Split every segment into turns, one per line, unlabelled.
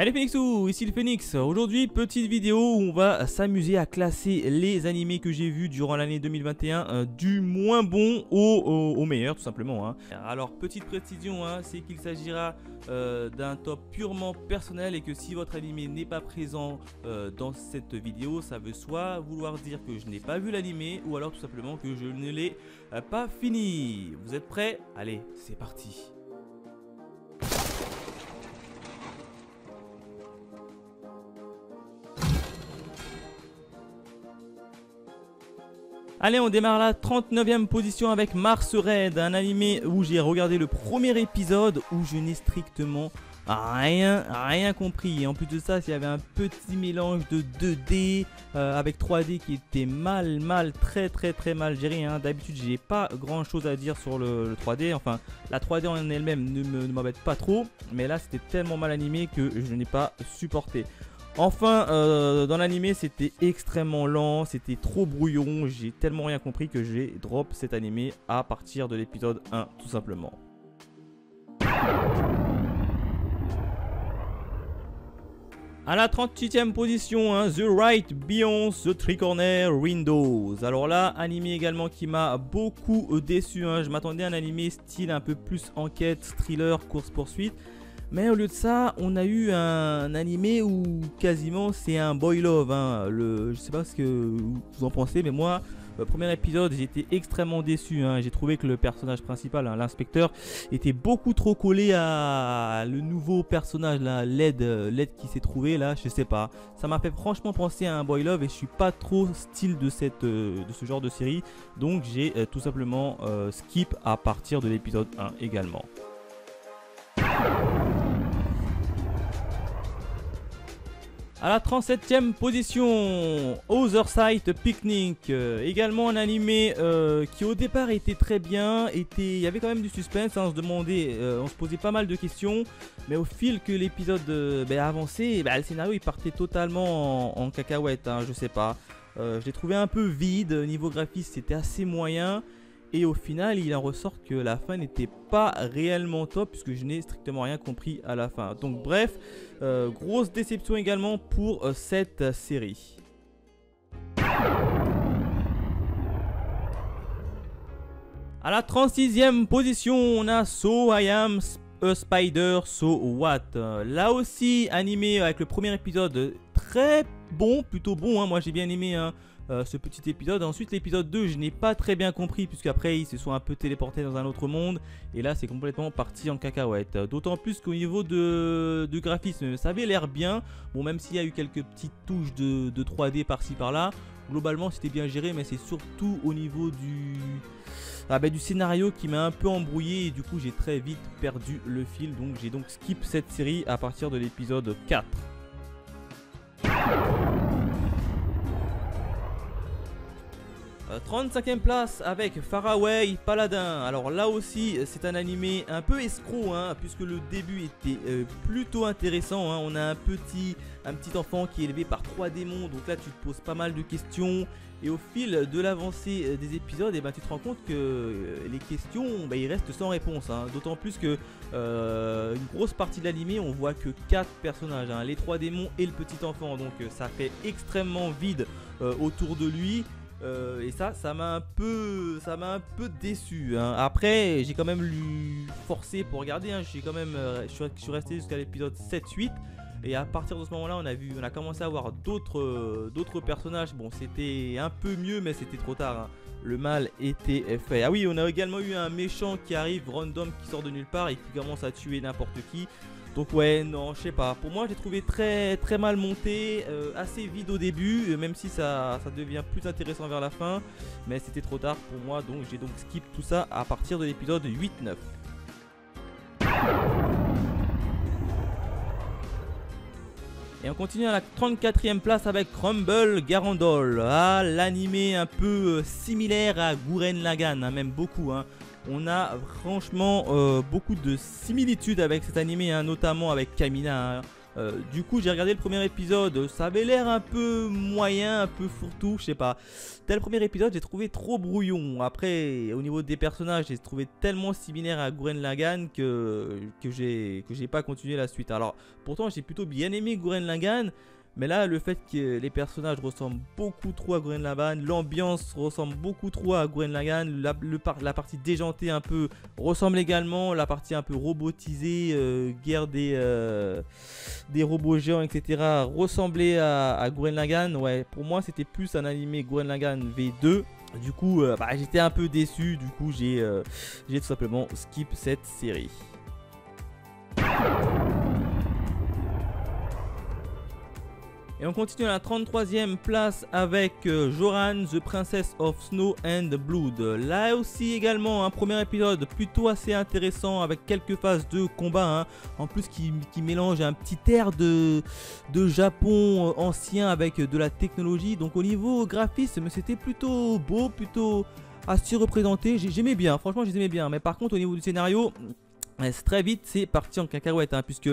Hello Phoenixou, ici le Phoenix. Aujourd'hui, petite vidéo où on va s'amuser à classer les animés que j'ai vus durant l'année 2021 du moins bon au meilleur tout simplement. Alors petite précision, c'est qu'il s'agira d'un top purement personnel et que si votre animé n'est pas présent dans cette vidéo, ça veut soit vouloir dire que je n'ai pas vu l'animé ou alors tout simplement que je ne l'ai pas fini. Vous êtes prêts? Allez, c'est parti. Allez, on démarre la 39e position avec Mars Red, un animé où j'ai regardé le premier épisode où je n'ai strictement rien compris. Et en plus de ça, il y avait un petit mélange de 2D avec 3D qui était très mal géré. D'habitude, j'ai pas grand chose à dire sur le 3D. Enfin, la 3D en elle-même ne m'embête pas trop. Mais là, c'était tellement mal animé que je n'ai pas supporté. Enfin, dans l'animé, c'était extrêmement lent, c'était trop brouillon, j'ai tellement rien compris que j'ai drop cet animé à partir de l'épisode 1, tout simplement. À la 38e position, The Right Beyond the Three Corner Windows. Alors là, animé également qui m'a beaucoup déçu. Je m'attendais à un animé style un peu plus enquête, thriller, course-poursuite. Mais au lieu de ça, on a eu un animé où quasiment c'est un boy love. Je sais pas ce que vous en pensez, mais moi, le premier épisode, j'ai été extrêmement déçu. J'ai trouvé que le personnage principal, l'inspecteur, était beaucoup trop collé à le nouveau personnage, là, LED qui s'est trouvé là. Je sais pas. Ça m'a fait franchement penser à un boy love et je suis pas trop style de ce genre de série. Donc j'ai tout simplement skip à partir de l'épisode 1 également. À la 37e position, Other Side Picnic, également un animé qui au départ était très bien, il y avait quand même du suspense, on se posait pas mal de questions, mais au fil que l'épisode avançait, le scénario il partait totalement en cacahuète, je sais pas. Je l'ai trouvé un peu vide, niveau graphisme c'était assez moyen. Et au final, il en ressort que la fin n'était pas réellement top puisque je n'ai strictement rien compris à la fin. Donc bref, grosse déception également pour cette série. À la 36e position, on a So I Am a Spider, So What. Là aussi, animé avec le premier épisode très bon, plutôt bon. Moi j'ai bien aimé ce petit épisode. Ensuite l'épisode 2 je n'ai pas très bien compris puisqu'après ils se sont un peu téléportés dans un autre monde et là c'est complètement parti en cacahuète, d'autant plus qu'au niveau de graphisme ça avait l'air bien, bon même s'il y a eu quelques petites touches de 3D par-ci par-là, globalement c'était bien géré, mais c'est surtout au niveau du scénario qui m'a un peu embrouillé et du coup j'ai très vite perdu le fil, donc j'ai skip cette série à partir de l'épisode 4. 35e place avec Faraway Paladin. Alors là aussi c'est un animé un peu escroc puisque le début était plutôt intéressant. On a un petit enfant qui est élevé par 3 démons, donc là tu te poses pas mal de questions et au fil de l'avancée des épisodes tu te rends compte que les questions ils restent sans réponse, d'autant plus que une grosse partie de l'animé on voit que 4 personnages, les 3 démons et le petit enfant, donc ça fait extrêmement vide autour de lui. Et ça m'a un peu déçu. Après j'ai quand même forcé pour regarder, je suis resté jusqu'à l'épisode 7-8 et à partir de ce moment là on a commencé à voir d'autres personnages. Bon, c'était un peu mieux mais c'était trop tard, le mal était fait. Ah oui, on a également eu un méchant qui arrive random, qui sort de nulle part et qui commence à tuer n'importe qui. Donc ouais, non, je sais pas. Pour moi, j'ai trouvé très mal monté, assez vide au début, même si ça devient plus intéressant vers la fin. Mais c'était trop tard pour moi, donc j'ai skip tout ça à partir de l'épisode 8-9. Et on continue à la 34e place avec Rumble Garandol. L'animé un peu similaire à Gurren Lagann, même beaucoup. On a franchement beaucoup de similitudes avec cet animé, notamment avec Kamina. Du coup j'ai regardé le premier épisode, ça avait l'air un peu moyen, un peu fourre-tout, je sais pas. Dès le premier épisode j'ai trouvé trop brouillon. Après au niveau des personnages j'ai trouvé tellement similaire à Gurren Lagann que j'ai pas continué la suite. Alors pourtant j'ai plutôt bien aimé Gurren Lagann. Mais là, le fait que les personnages ressemblent beaucoup trop à Gurren Lagann, l'ambiance ressemble beaucoup trop à Gurren Lagann, la partie déjantée un peu ressemble également, la partie un peu robotisée, guerre des robots géants, etc. ressemblait à Gurren Lagann. Ouais, pour moi, c'était plus un animé Gurren Lagann V2. Du coup, j'étais un peu déçu. Du coup, j'ai tout simplement skip cette série. Et on continue à la 33e place avec Joran, The Princess of Snow and Blood. Là aussi également un premier épisode plutôt assez intéressant avec quelques phases de combat. Hein. En plus qui mélange un petit air de Japon ancien avec de la technologie. Donc au niveau graphisme c'était plutôt beau, plutôt assez représenté. J'aimais bien, franchement j'aimais bien. Mais par contre au niveau du scénario... très vite c'est parti en cacahuète hein, puisque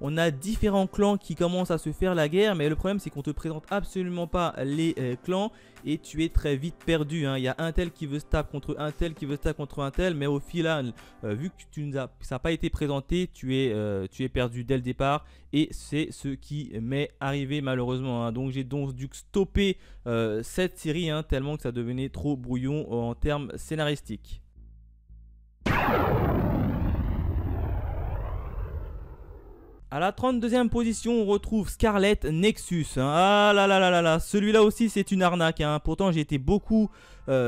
on a différents clans qui commencent à se faire la guerre, mais le problème c'est qu'on te présente absolument pas les clans et tu es très vite perdu hein. Il y a un tel qui veut se taper contre un tel qui veut se taper contre un tel, mais au final vu que ça n'a pas été présenté, tu es perdu dès le départ et c'est ce qui m'est arrivé malheureusement hein. Donc j'ai donc dû stopper cette série hein, tellement que ça devenait trop brouillon en termes scénaristiques. A la 32e position, on retrouve Scarlet Nexus. Hein. Ah là là là là là, celui-là aussi c'est une arnaque. Hein. Pourtant j'ai été beaucoup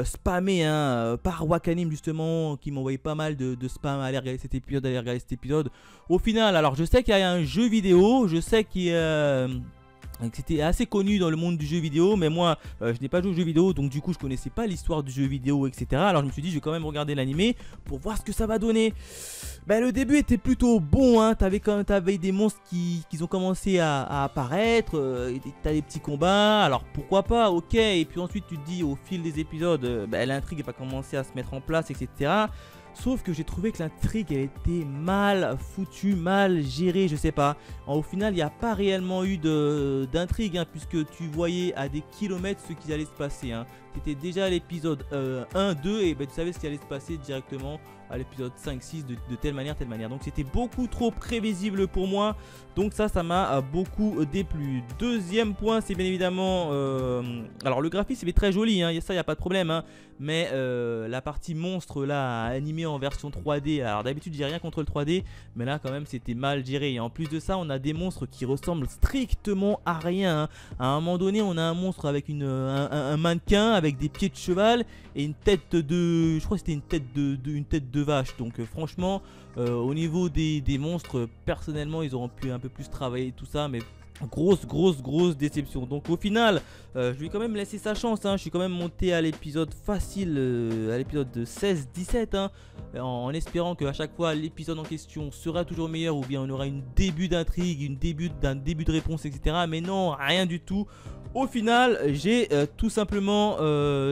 spammé hein, par Wakanim justement, qui m'envoyait pas mal de spam à aller regarder cet épisode, Au final, alors je sais qu'il y a un jeu vidéo, je sais qu'il y a... C'était assez connu dans le monde du jeu vidéo, mais moi je n'ai pas joué au jeu vidéo, donc du coup je connaissais pas l'histoire du jeu vidéo, etc. Alors je me suis dit je vais quand même regarder l'animé pour voir ce que ça va donner. Le début était plutôt bon, hein. T'avais des monstres qui ont commencé à apparaître, t'as des petits combats, alors pourquoi pas, ok. Et puis ensuite tu te dis au fil des épisodes, l'intrigue va commencer à se mettre en place, etc. Sauf que j'ai trouvé que l'intrigue elle était mal foutue, mal gérée, je sais pas. Au final il n'y a pas réellement eu d'intrigue hein, puisque tu voyais à des kilomètres ce qui allait se passer hein. C'était déjà à l'épisode 1, 2 et tu savais ce qui allait se passer directement à l'épisode 5, 6 de telle manière. Donc c'était beaucoup trop prévisible pour moi. Donc ça m'a beaucoup déplu. Deuxième point c'est bien évidemment... alors le graphisme est très joli, hein, ça il n'y a pas de problème. Hein, mais la partie monstre là animée en version 3D. Alors d'habitude j'ai rien contre le 3D. Mais là quand même c'était mal géré. Et en plus de ça on a des monstres qui ressemblent strictement à rien. Hein. À un moment donné on a un monstre avec un mannequin avec des pieds de cheval et une tête de... Je crois que c'était une tête de vache. Donc franchement au niveau des monstres, personnellement ils auront pu un peu plus travailler tout ça, mais grosse déception. Donc au final je vais quand même laisser sa chance hein. Je suis quand même monté à l'épisode facile, à l'épisode de 16-17 hein, en espérant qu'à chaque fois l'épisode en question sera toujours meilleur, ou bien on aura une début d'intrigue, un début de réponse, etc. Mais non, rien du tout. Au final j'ai tout simplement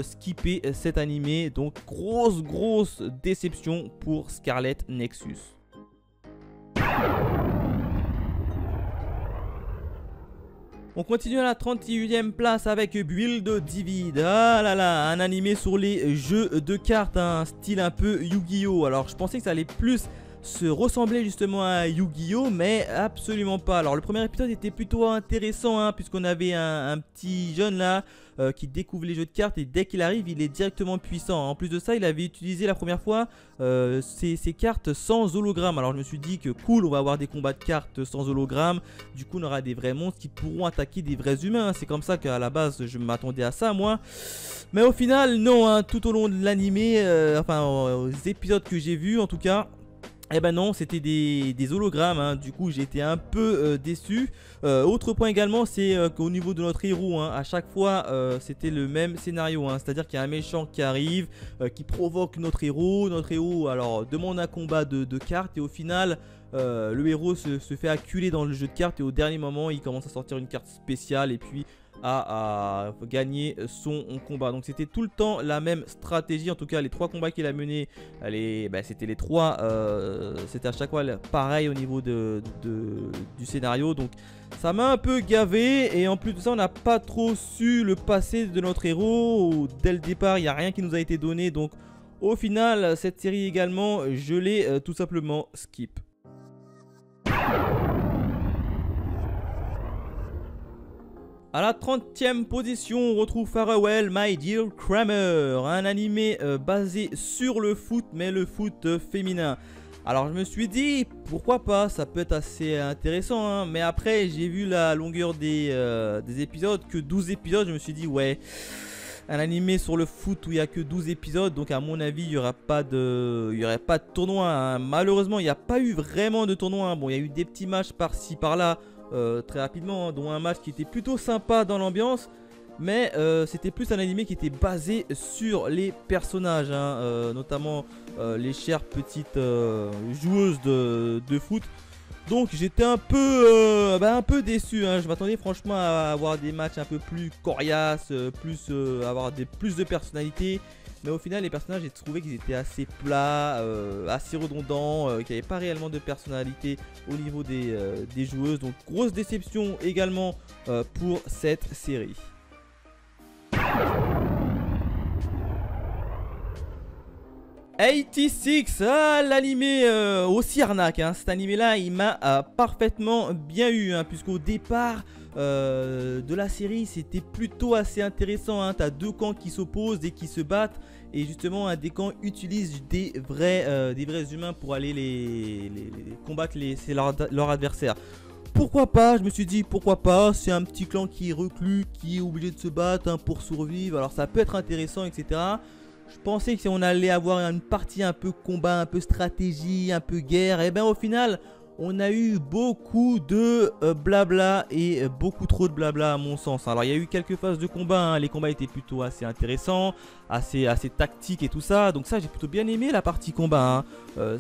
skippé cet animé. Donc grosse déception pour Scarlet Nexus. On continue à la 38e place avec Build Divide. Ah là là, un animé sur les jeux de cartes, un style un peu Yu-Gi-Oh! Alors je pensais que ça allait plus se ressembler justement à Yu-Gi-Oh! Mais absolument pas. Alors le premier épisode était plutôt intéressant hein, puisqu'on avait un petit jeune là qui découvre les jeux de cartes, et dès qu'il arrive il est directement puissant. En plus de ça il avait utilisé la première fois ces cartes sans hologramme. Alors je me suis dit que cool, on va avoir des combats de cartes sans hologramme. Du coup on aura des vrais monstres qui pourront attaquer des vrais humains. C'est comme ça qu'à la base je m'attendais à ça moi. Mais au final non hein, tout au long de l'animé, enfin aux épisodes que j'ai vus en tout cas, eh ben non, c'était des hologrammes, hein. Du coup j'ai été un peu déçu. Autre point également, c'est qu'au niveau de notre héros, hein, à chaque fois c'était le même scénario, hein. C'est à dire qu'il y a un méchant qui arrive, qui provoque notre héros. Notre héros alors demande un combat de cartes, et au final le héros se fait acculer dans le jeu de cartes, et au dernier moment il commence à sortir une carte spéciale, et puis à gagner son combat. Donc c'était tout le temps la même stratégie. En tout cas les 3 combats qu'il a menés, c'était les 3, c'était à chaque fois pareil au niveau du scénario. Donc ça m'a un peu gavé, et en plus de ça on n'a pas trop su le passé de notre héros. Dès le départ il n'y a rien qui nous a été donné, donc au final cette série également je l'ai tout simplement skip. A la 30e position, on retrouve Farewell My Dear Kramer, un animé basé sur le foot, mais le foot féminin. Alors je me suis dit, pourquoi pas, ça peut être assez intéressant, hein, mais après j'ai vu la longueur des épisodes, que 12 épisodes, je me suis dit ouais, un animé sur le foot où il n'y a que 12 épisodes, donc à mon avis il n'y aurait pas de tournoi, hein. Malheureusement il n'y a pas eu vraiment de tournoi, hein. Bon il y a eu des petits matchs par-ci par-là, très rapidement, hein, dont un match qui était plutôt sympa dans l'ambiance, mais c'était plus un animé qui était basé sur les personnages, hein, notamment les chères petites joueuses de foot. Donc j'étais un peu déçu, hein. Je m'attendais franchement à avoir des matchs un peu plus coriaces, avoir plus de personnalité. Mais au final les personnages, j'ai trouvé qu'ils étaient assez plats, assez redondants, qu'il n'y avait pas réellement de personnalité au niveau des joueuses. Donc grosse déception également pour cette série. '86, l'animé aussi arnaque, hein. Cet animé là il m'a parfaitement bien eu, hein, puisqu'au départ de la série c'était plutôt assez intéressant, hein. T'as 2 camps qui s'opposent et qui se battent, et justement un des camps utilise des vrais humains pour aller les combattre leur adversaire. Pourquoi pas, je me suis dit pourquoi pas, c'est un petit clan qui est reclus, qui est obligé de se battre, hein, pour survivre, alors ça peut être intéressant, etc. Je pensais que si on allait avoir une partie un peu combat, un peu stratégie, un peu guerre, et bien au final on a eu beaucoup de blabla, et beaucoup trop de blabla à mon sens. Alors il y a eu quelques phases de combat, hein. Les combats étaient plutôt assez intéressants, assez tactiques et tout ça. Donc ça j'ai plutôt bien aimé la partie combat, hein.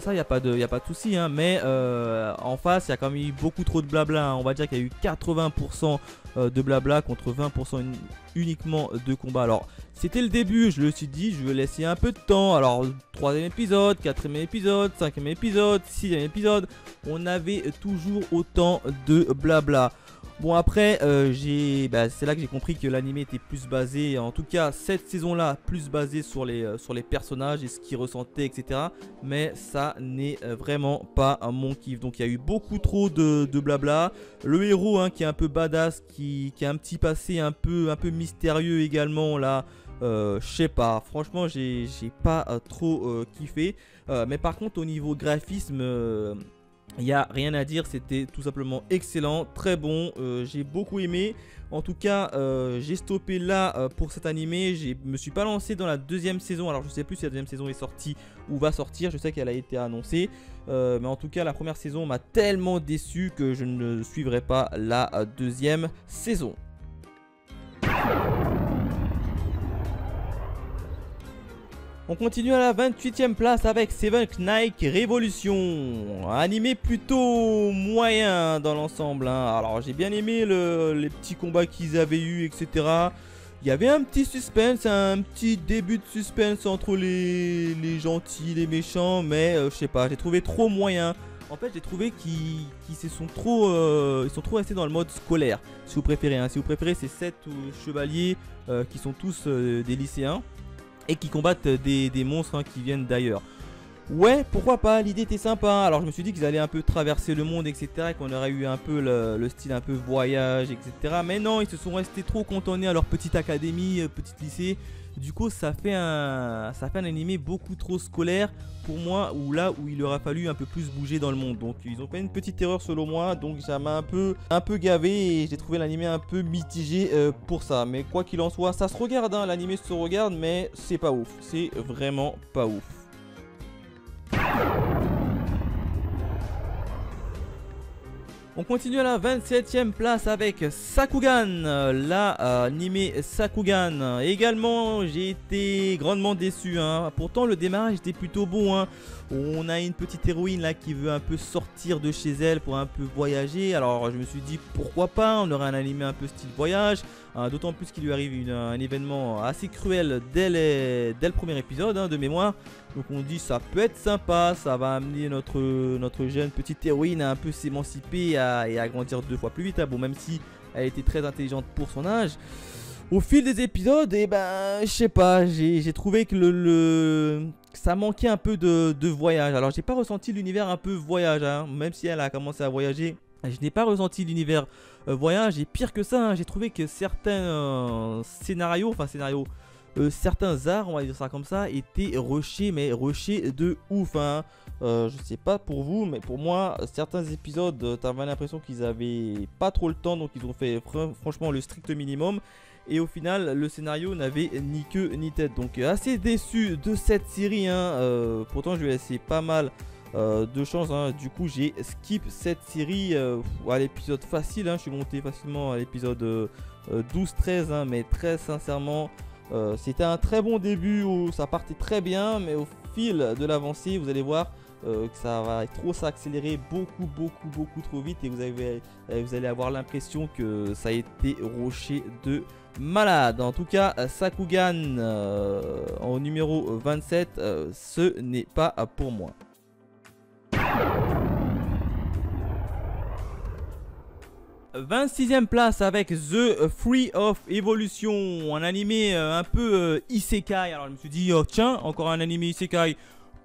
Ça il n'y a pas de souci, hein. Mais en face il y a quand même eu beaucoup trop de blabla, hein. On va dire qu'il y a eu 80% de blabla contre 20% uniquement de combat. Alors c'était le début, je le suis dit, je vais laisser un peu de temps. Alors 3e épisode, 4e épisode, 5e épisode, 6e épisode, on avait toujours autant de blabla. Bon après c'est là que j'ai compris que l'animé était plus basé, en tout cas cette saison là, plus basé sur les personnages et ce qu'ils ressentaient, etc. Mais ça n'est vraiment pas mon kiff. Donc il y a eu beaucoup trop de blabla. Le héros, hein, qui est un peu badass, qui a un petit passé un peu mystérieux également là. Je sais pas, franchement j'ai pas trop kiffé, mais par contre au niveau graphisme il n'y a rien à dire, c'était tout simplement excellent, très bon, j'ai beaucoup aimé. En tout cas j'ai stoppé là pour cet animé. Je me suis pas lancé dans la 2e saison, alors je sais plus si la 2e saison est sortie ou va sortir, je sais qu'elle a été annoncée, mais en tout cas la première saison m'a tellement déçu que je ne suivrai pas la 2e saison. On continue à la 28e place avec Seven Knight Revolution, animé plutôt moyen dans l'ensemble, hein. Alors j'ai bien aimé les petits combats qu'ils avaient eu, etc. Il y avait un petit suspense, un petit début de suspense entre les gentils, les méchants, mais je sais pas, j'ai trouvé trop moyen. En fait j'ai trouvé qu'ils sont trop restés dans le mode scolaire, si vous préférez, hein. Si vous préférez, c'est 7 chevaliers qui sont tous des lycéens et qui combattent des monstres, hein, qui viennent d'ailleurs. Ouais, pourquoi pas, l'idée était sympa. Alors je me suis dit qu'ils allaient un peu traverser le monde, etc. Et qu'on aurait eu un peu le style un peu voyage, etc. Mais non, ils se sont restés trop cantonnés à leur petite académie, petit lycée. Du coup ça fait un animé beaucoup trop scolaire pour moi, où il aurait fallu un peu plus bouger dans le monde. Donc ils ont fait une petite erreur selon moi, donc ça m'a un peu gavé, et j'ai trouvé l'animé un peu mitigé pour ça. Mais quoi qu'il en soit, ça se regarde, hein, l'animé se regarde, mais c'est pas ouf, c'est vraiment pas ouf. On continue à la 27e place avec Sakugan, l'animé Sakugan. Également, j'ai été grandement déçu, hein. Pourtant, le démarrage était plutôt bon, hein. On a une petite héroïne là qui veut un peu sortir de chez elle pour un peu voyager. Alors, je me suis dit pourquoi pas, on aurait un animé un peu style voyage. D'autant plus qu'il lui arrive un événement assez cruel dès le premier épisode, hein, de mémoire. Donc on dit ça peut être sympa, ça va amener notre jeune petite héroïne à un peu s'émanciper et à grandir 2 fois plus vite, hein. Bon, même si elle était très intelligente pour son âge. Au fil des épisodes, et ben je sais pas, j'ai trouvé que ça manquait un peu de voyage. Alors j'ai pas ressenti l'univers un peu voyage, hein, même si elle a commencé à voyager. Je n'ai pas ressenti l'univers voyage, et pire que ça, hein, j'ai trouvé que certains certains arts, on va dire ça comme ça, étaient rushés, mais rushés de ouf, hein. Je sais pas pour vous, mais pour moi, certains épisodes, t'avais l'impression qu'ils avaient pas trop le temps, donc ils ont fait franchement le strict minimum. Et au final, le scénario n'avait ni queue ni tête. Donc assez déçu de cette série, hein. Pourtant, je lui ai laissé pas mal de chance, hein. Du coup, j'ai skip cette série à l'épisode facile, hein. Je suis monté facilement à l'épisode 12-13, hein, mais très sincèrement, c'était un très bon début où ça partait très bien, mais au fil de l'avancée, vous allez voir que ça va trop s'accélérer beaucoup trop vite, et vous allez avoir l'impression que ça a été rushé de malade. En tout cas, Sakugan en numéro 27, ce n'est pas pour moi. « 26e place avec The Free of Evolution, un animé un peu isekai. Alors je me suis dit, oh tiens, encore un animé isekai.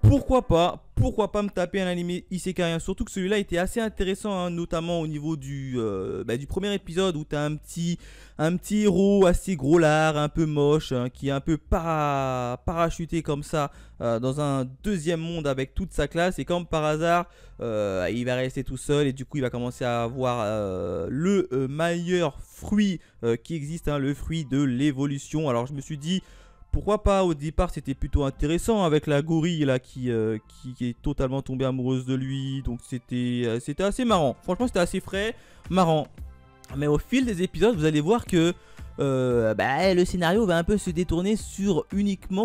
Pourquoi pas me taper un animé isekai, hein. Surtout que celui-là était assez intéressant, hein, notamment au niveau du premier épisode où tu as un petit héros assez gros lard, un peu moche, hein, qui est un peu parachuté comme ça dans un deuxième monde avec toute sa classe, et comme par hasard il va rester tout seul, et du coup il va commencer à avoir le meilleur fruit qui existe, hein, le fruit de l'évolution. Alors je me suis dit, pourquoi pas, au départ c'était plutôt intéressant avec la gorille là qui est totalement tombée amoureuse de lui. Donc c'était assez marrant. Franchement c'était assez frais, marrant. Mais au fil des épisodes vous allez voir que le scénario va un peu se détourner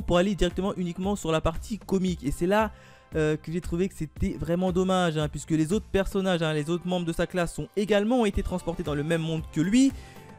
pour aller directement uniquement sur la partie comique. Et c'est là que j'ai trouvé que c'était vraiment dommage, hein, puisque les autres personnages, hein, les autres membres de sa classe ont également été transportés dans le même monde que lui.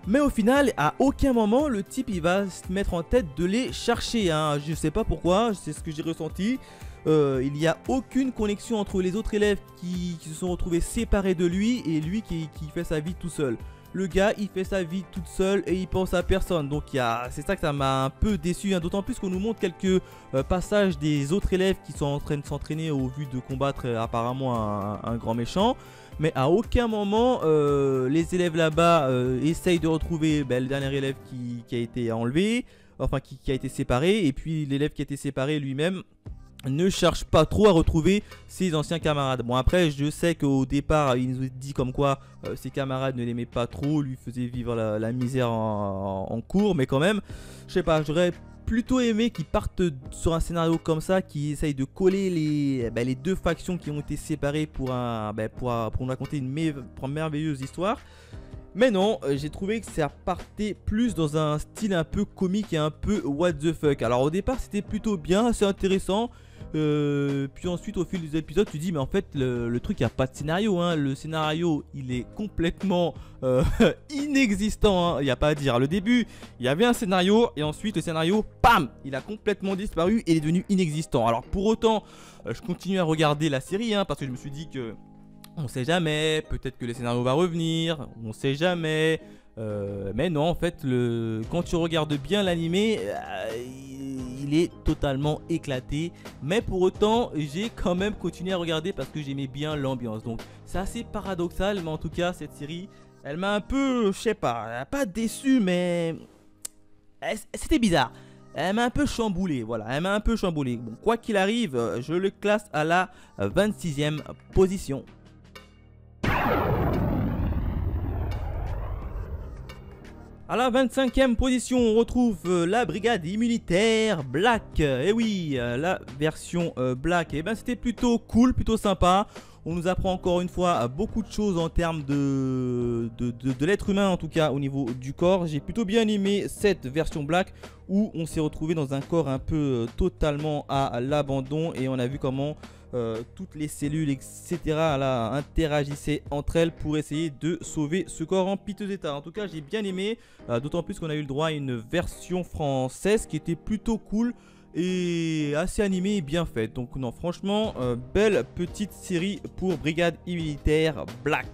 Mais au final, à aucun moment, le type il va se mettre en tête de les chercher, hein. Je sais pas pourquoi, c'est ce que j'ai ressenti. Il n'y a aucune connexion entre les autres élèves qui se sont retrouvés séparés de lui et lui qui fait sa vie tout seul. Le gars, il fait sa vie toute seule et il pense à personne. Donc c'est ça que ça m'a un peu déçu, hein. D'autant plus qu'on nous montre quelques passages des autres élèves qui sont en train de s'entraîner au vu de combattre apparemment un grand méchant. Mais à aucun moment les élèves là-bas essayent de retrouver le dernier élève qui a été enlevé, enfin qui a été séparé. Et puis l'élève qui a été séparé lui-même ne cherche pas trop à retrouver ses anciens camarades. Bon, après je sais qu'au départ il nous dit comme quoi ses camarades ne l'aimaient pas trop, lui faisaient vivre la misère en cours. Mais quand même, je sais pas, j'aurais plutôt aimé qu'ils partent sur un scénario comme ça, qui essaye de coller les deux factions qui ont été séparées pour nous raconter une merveilleuse histoire. Mais non, j'ai trouvé que ça partait plus dans un style un peu comique et un peu what the fuck. Alors au départ c'était plutôt bien, assez intéressant. Puis ensuite au fil des épisodes tu dis mais en fait le truc, il n'y a pas de scénario, hein. Le scénario il est complètement inexistant, hein. Il n'y a pas à dire. Le début il y avait un scénario et ensuite le scénario bam, il a complètement disparu et il est devenu inexistant. Alors pour autant je continue à regarder la série, hein, parce que je me suis dit que on sait jamais, peut-être que le scénario va revenir, on sait jamais. Mais non, en fait, quand tu regardes bien l'animé, il est totalement éclaté. Mais pour autant, j'ai quand même continué à regarder parce que j'aimais bien l'ambiance. Donc c'est assez paradoxal, mais en tout cas, cette série, elle m'a un peu, je sais pas déçu, mais c'était bizarre. Elle m'a un peu chamboulé, voilà, elle m'a un peu chamboulé. Bon, quoi qu'il arrive, je le classe à la 26e position. À la 25e position, on retrouve la brigade immunitaire Black. Et oui, la version Black, et ben c'était plutôt cool, plutôt sympa. On nous apprend encore une fois beaucoup de choses en termes de l'être humain, en tout cas au niveau du corps. J'ai plutôt bien aimé cette version black où on s'est retrouvé dans un corps un peu totalement à l'abandon et on a vu comment toutes les cellules etc. là, interagissaient entre elles pour essayer de sauver ce corps en piteux état. En tout cas j'ai bien aimé, d'autant plus qu'on a eu le droit à une version française qui était plutôt cool et assez animée et bien faite. Donc non, franchement belle petite série pour Brigade Immunitaire Black.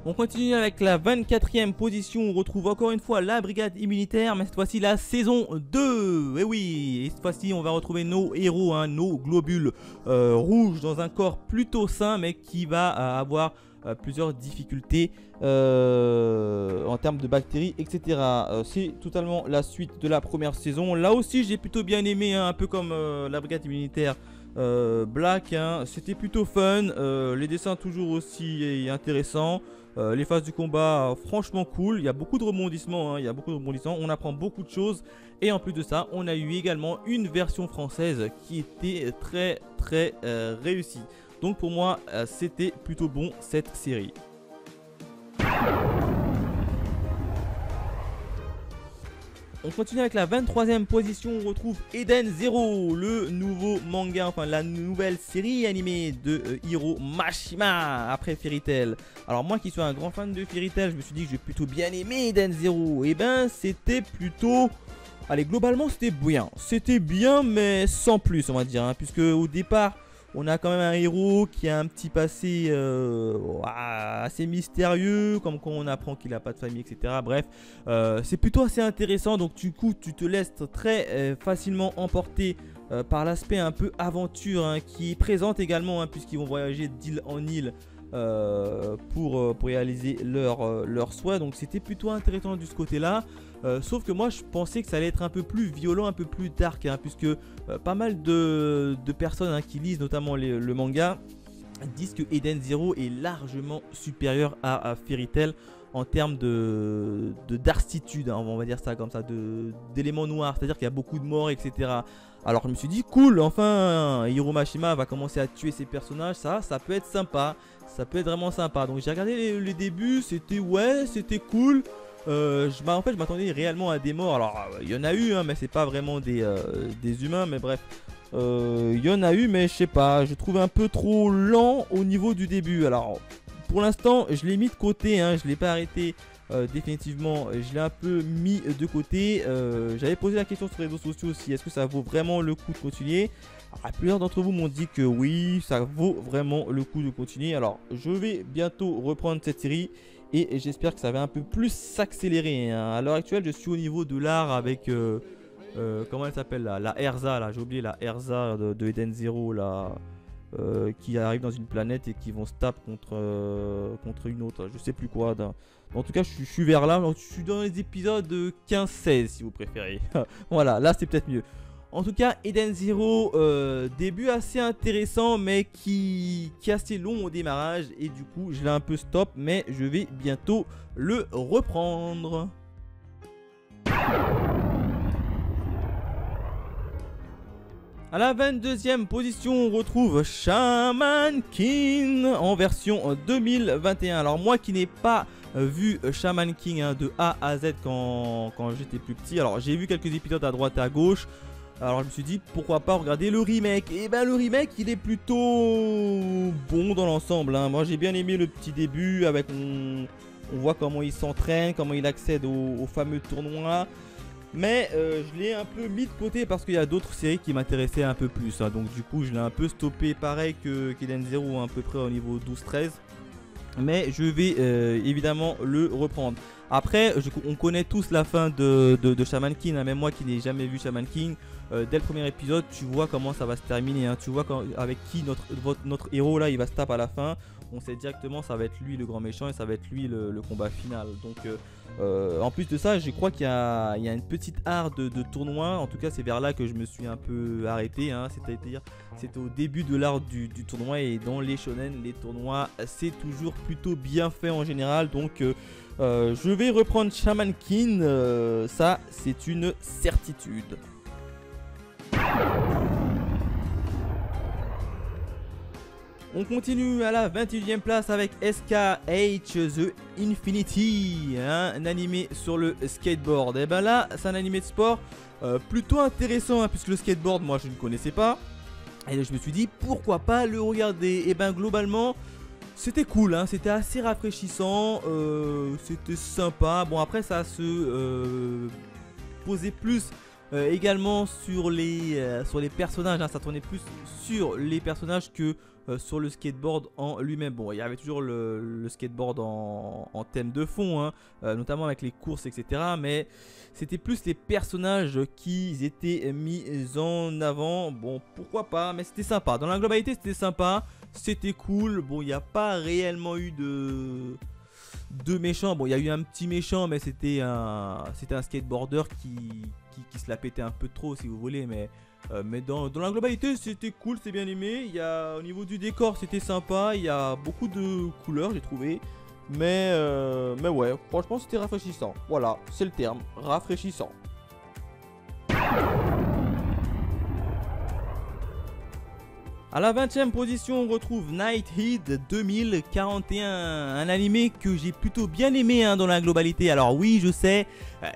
On continue avec la 24e position, on retrouve encore une fois la Brigade Immunitaire, mais cette fois-ci la saison 2. Et oui, et cette fois-ci on va retrouver nos héros, hein, nos globules rouges dans un corps plutôt sain, mais qui va avoir plusieurs difficultés en termes de bactéries, etc. C'est totalement la suite de la première saison. Là aussi j'ai plutôt bien aimé, hein, un peu comme la Brigade Immunitaire Black, hein. C'était plutôt fun, les dessins toujours aussi intéressants. Les phases du combat franchement cool, il y a beaucoup de rebondissements, hein, il y a beaucoup de rebondissements, on apprend beaucoup de choses et en plus de ça on a eu également une version française qui était très réussie. Donc pour moi c'était plutôt bon cette série. On continue avec la 23e position, on retrouve Eden Zero, le nouveau manga, enfin la nouvelle série animée de Hiro Mashima après Fairy Tail. Alors moi qui suis un grand fan de Fairy Tail, je me suis dit que j'ai plutôt bien aimé Eden Zero. Et ben c'était plutôt... Allez, globalement c'était bien mais sans plus on va dire, hein, puisque au départ... On a quand même un héros qui a un petit passé assez mystérieux, comme quand on apprend qu'il n'a pas de famille, etc. Bref, c'est plutôt assez intéressant. Donc du coup, tu te laisses très facilement emporter par l'aspect un peu aventure, hein, qui est présente également, hein, puisqu'ils vont voyager d'île en île pour réaliser leur souhait. Donc c'était plutôt intéressant de ce côté-là. Sauf que moi je pensais que ça allait être un peu plus violent, un peu plus dark, hein, puisque pas mal de personnes, hein, qui lisent notamment le manga disent que Eden Zero est largement supérieur à Fairy Tail en termes de darkitude, hein, on va dire ça comme ça, d'éléments noirs, c'est à dire qu'il y a beaucoup de morts, etc. Alors je me suis dit cool, enfin Hiro Mashima va commencer à tuer ses personnages, ça peut être sympa, ça peut être vraiment sympa. Donc j'ai regardé les débuts, c'était cool. En fait je m'attendais réellement à des morts. Alors il y en a eu, hein, mais c'est pas vraiment des humains, mais bref, il y en a eu, mais je sais pas, je trouve un peu trop lent au niveau du début. Alors pour l'instant je l'ai mis de côté, hein, je l'ai pas arrêté définitivement, je l'ai un peu mis de côté. J'avais posé la question sur les réseaux sociaux aussi, est-ce que ça vaut vraiment le coup de continuer? Alors, plusieurs d'entre vous m'ont dit que oui, ça vaut vraiment le coup de continuer. Alors je vais bientôt reprendre cette série et j'espère que ça va un peu plus s'accélérer, hein. À l'heure actuelle je suis au niveau de l'art avec comment elle s'appelle là, la Erza là, j'ai oublié la Erza de Eden Zero là, qui arrive dans une planète et qui vont se taper contre une autre, je sais plus quoi. En tout cas je suis vers là, je suis dans les épisodes 15-16 si vous préférez. Voilà, là c'est peut-être mieux. En tout cas Eden Zero, début assez intéressant mais qui est assez long au démarrage et du coup je l'ai un peu stop, mais je vais bientôt le reprendre. A la 22e position, on retrouve Shaman King en version 2021. Alors moi qui n'ai pas vu Shaman King, hein, de A à Z quand j'étais plus petit, alors j'ai vu quelques épisodes à droite et à gauche. Alors je me suis dit pourquoi pas regarder le remake. Et ben le remake il est plutôt bon dans l'ensemble, hein. Moi j'ai bien aimé le petit début avec on voit comment il s'entraîne, comment il accède au fameux tournoi. Mais je l'ai un peu mis de côté parce qu'il y a d'autres séries qui m'intéressaient un peu plus, hein. Donc du coup je l'ai un peu stoppé pareil que Eden Zero, à peu près au niveau 12-13. Mais je vais évidemment le reprendre. Après on connaît tous la fin de Shaman King, hein. Même moi qui n'ai jamais vu Shaman King, dès le premier épisode tu vois comment ça va se terminer, hein. Tu vois avec qui notre héros là il va se taper à la fin. On sait directement ça va être lui le grand méchant et ça va être lui le combat final. Donc en plus de ça je crois qu'il y a une petite art de tournoi. En tout cas c'est vers là que je me suis un peu arrêté, hein. C'est-à-dire c'était au début de l'art du tournoi. Et dans les shonen les tournois c'est toujours plutôt bien fait en général. Donc je vais reprendre Shaman King, ça c'est une certitude. On continue à la 21e place avec SKH The Infinity, hein, un animé sur le skateboard. Et ben là, c'est un animé de sport plutôt intéressant, hein, puisque le skateboard, moi je ne connaissais pas. Et là, je me suis dit, pourquoi pas le regarder. Et ben globalement, c'était cool, hein, c'était assez rafraîchissant, c'était sympa. Bon, après, ça se posait plus également sur les personnages, hein, ça tournait plus sur les personnages que sur le skateboard en lui-même. Bon, il y avait toujours le skateboard en thème de fond, hein, notamment avec les courses, etc. Mais c'était plus les personnages qui étaient mis en avant. Bon, pourquoi pas, mais c'était sympa. Dans la globalité, c'était sympa, c'était cool. Bon, il n'y a pas réellement eu de méchants. Bon, il y a eu un petit méchant, mais c'était un skateboarder qui se la pétait un peu trop, si vous voulez, mais dans la globalité, c'était cool, c'est bien aimé. Au niveau du décor, c'était sympa. Il y a beaucoup de couleurs, j'ai trouvé. Mais ouais, franchement, c'était rafraîchissant. Voilà, c'est le terme, rafraîchissant. A la 20e position, on retrouve Nighthead 2041, un animé que j'ai plutôt bien aimé, hein, dans la globalité. Alors oui, je sais,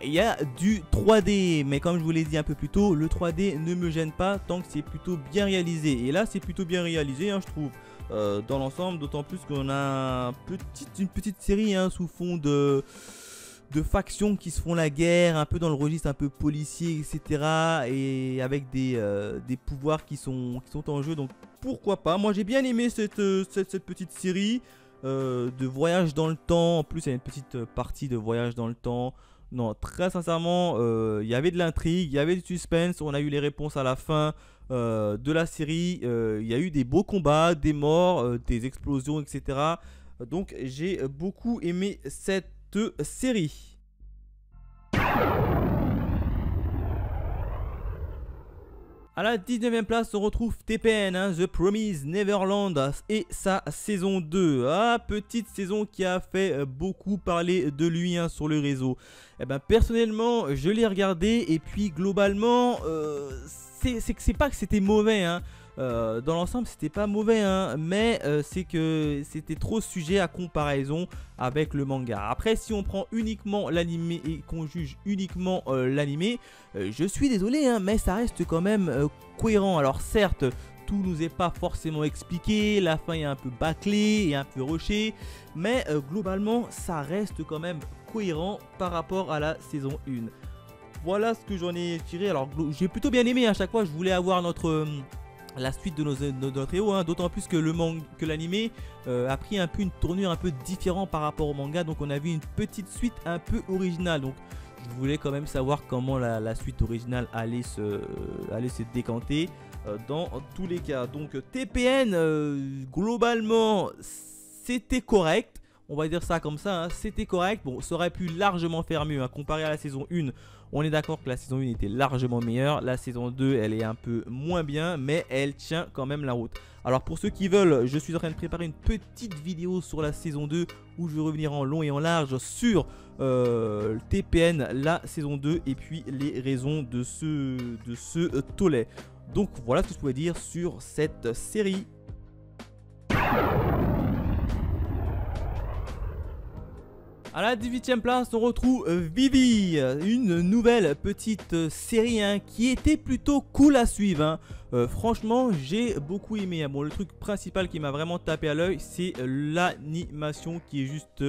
il y a du 3D, mais comme je vous l'ai dit un peu plus tôt, le 3D ne me gêne pas tant que c'est plutôt bien réalisé. Et là, c'est plutôt bien réalisé, hein, je trouve, dans l'ensemble, d'autant plus qu'on a une petite série, hein, sous fond de factions qui se font la guerre, un peu dans le registre un peu policier, etc. Et avec des pouvoirs qui sont en jeu, donc pourquoi pas. Moi j'ai bien aimé cette petite série de voyage dans le temps. En plus il y a une petite partie de voyage dans le temps. Non, très sincèrement, il y avait de l'intrigue, il y avait du suspense, on a eu les réponses à la fin de la série. Il y a eu des beaux combats, des morts, des explosions, etc. Donc j'ai beaucoup aimé cette série. A la 19e place, on retrouve TPN, hein, The Promised Neverland et sa saison 2. Ah, petite saison qui a fait beaucoup parler de lui, hein, sur le réseau. Eh ben, personnellement, je l'ai regardé et puis globalement, c'est pas que c'était mauvais, hein. Dans l'ensemble c'était pas mauvais, hein, mais c'est que c'était trop sujet à comparaison avec le manga. Après, si on prend uniquement l'animé et qu'on juge uniquement l'animé, je suis désolé, hein, mais ça reste quand même cohérent. Alors certes, tout nous est pas forcément expliqué, la fin est un peu bâclée et un peu rushée, mais globalement ça reste quand même cohérent par rapport à la saison 1. Voilà ce que j'en ai tiré. Alors j'ai plutôt bien aimé, à chaque fois je voulais avoir la suite de notre héros, hein, d'autant plus que l'animé a pris un peu une tournure un peu différente par rapport au manga, donc on a vu une petite suite un peu originale. Donc je voulais quand même savoir comment la suite originale allait se décanter dans tous les cas. Donc TPN, globalement c'était correct, on va dire ça comme ça, hein, c'était correct. Bon, ça aurait pu largement faire mieux, hein, comparé à la saison 1. On est d'accord que la saison 1 était largement meilleure. La saison 2, elle est un peu moins bien, mais elle tient quand même la route. Alors pour ceux qui veulent, je suis en train de préparer une petite vidéo sur la saison 2 où je vais revenir en long et en large sur TPN, la saison 2, et puis les raisons de ce tollé. Donc voilà ce que je pouvais dire sur cette série. A la 18e place, on retrouve Vivy, une nouvelle petite série, hein, qui était plutôt cool à suivre, hein. Franchement, j'ai beaucoup aimé, hein. Bon, le truc principal qui m'a vraiment tapé à l'œil, c'est l'animation qui est juste